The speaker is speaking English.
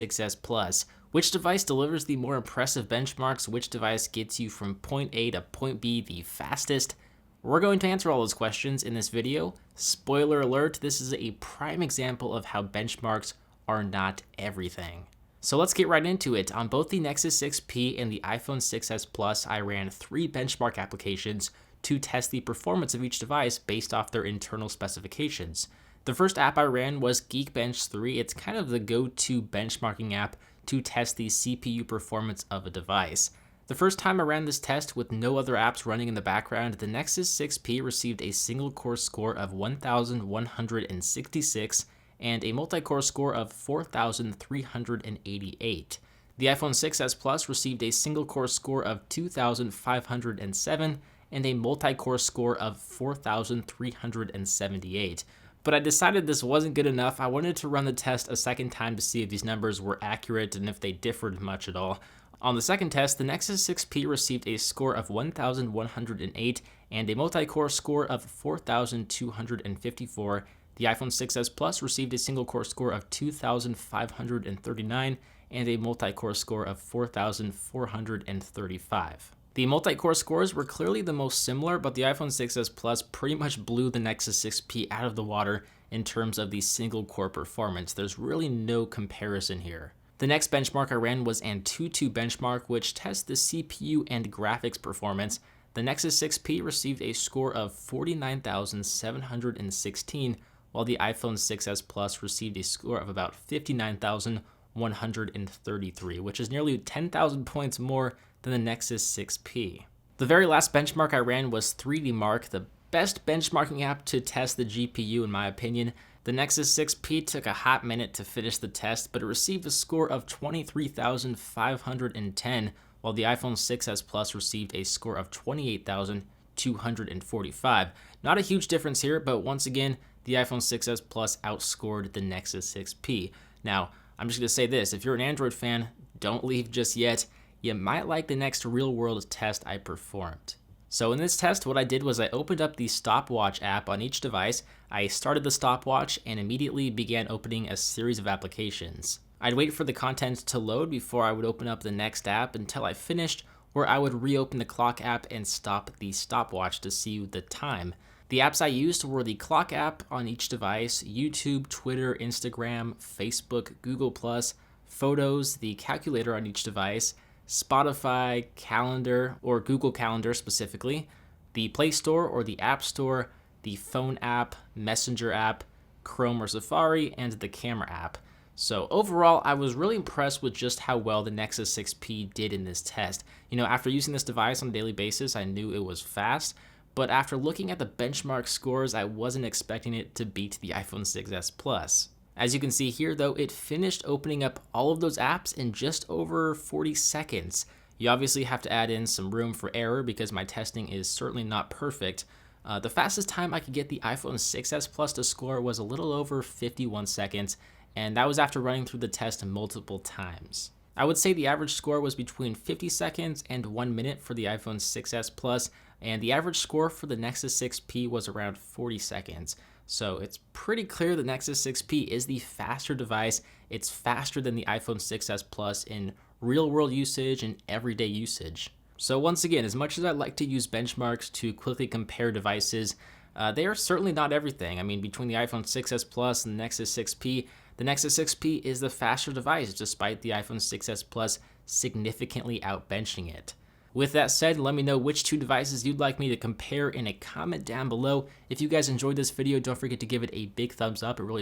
6S Plus. Which device delivers the more impressive benchmarks? Which device gets you from point A to point B the fastest? We're going to answer all those questions in this video. Spoiler alert, this is a prime example of how benchmarks are not everything. So let's get right into it. On both the Nexus 6P and the iPhone 6S Plus, I ran 3 benchmark applications to test the performance of each device based off their internal specifications. The first app I ran was Geekbench 3. It's kind of the go-to benchmarking app to test the CPU performance of a device. The first time I ran this test with no other apps running in the background, the Nexus 6P received a single core score of 1,166 and a multi-core score of 4,388. The iPhone 6S Plus received a single core score of 2,507 and a multi-core score of 4,378. But I decided this wasn't good enough. I wanted to run the test a second time to see if these numbers were accurate and if they differed much at all. On the second test, the Nexus 6P received a score of 1,108 and a multi-core score of 4,254. The iPhone 6S Plus received a single core score of 2,539 and a multi-core score of 4,435. The multi-core scores were clearly the most similar, but the iPhone 6S Plus pretty much blew the Nexus 6P out of the water in terms of the single core performance. There's really no comparison here. The next benchmark I ran was Antutu benchmark, which tests the CPU and graphics performance. The Nexus 6P received a score of 49,716, while the iPhone 6S Plus received a score of about 59,133, which is nearly 10,000 points more than the Nexus 6P. The very last benchmark I ran was 3D Mark, the best benchmarking app to test the GPU in my opinion. The Nexus 6P took a hot minute to finish the test, but it received a score of 23,510, while the iPhone 6S Plus received a score of 28,245. Not a huge difference here, but once again, the iPhone 6S Plus outscored the Nexus 6P. Now, I'm just going to say this, if you're an Android fan, don't leave just yet. You might like the next real-world test I performed. So in this test, what I did was I opened up the stopwatch app on each device, I started the stopwatch, and immediately began opening a series of applications. I'd wait for the content to load before I would open up the next app until I finished, where I would reopen the clock app and stop the stopwatch to see the time. The apps I used were the clock app on each device, YouTube, Twitter, Instagram, Facebook, Google+, Photos, the calculator on each device, Spotify, Calendar, or Google Calendar specifically, the Play Store or the App Store, the phone app, Messenger app, Chrome or Safari, and the camera app. So overall, I was really impressed with just how well the Nexus 6P did in this test. After using this device on a daily basis, I knew it was fast, but after looking at the benchmark scores, I wasn't expecting it to beat the iPhone 6S Plus. As you can see here though, it finished opening up all of those apps in just over 40 seconds. You obviously have to add in some room for error because my testing is certainly not perfect. The fastest time I could get the iPhone 6S Plus to score was a little over 51 seconds, and that was after running through the test multiple times. I would say the average score was between 50 seconds and 1 minute for the iPhone 6S Plus, and the average score for the Nexus 6P was around 40 seconds. So it's pretty clear the Nexus 6P is the faster device. It's faster than the iPhone 6S Plus in real-world usage and everyday usage. So once again, as much as I like to use benchmarks to quickly compare devices, they are certainly not everything. I mean, between the iPhone 6S Plus and the Nexus 6P, the Nexus 6P is the faster device, despite the iPhone 6S Plus significantly outbenching it. With that said, let me know which 2 devices you'd like me to compare in a comment down below. If you guys enjoyed this video, don't forget to give it a big thumbs up. It really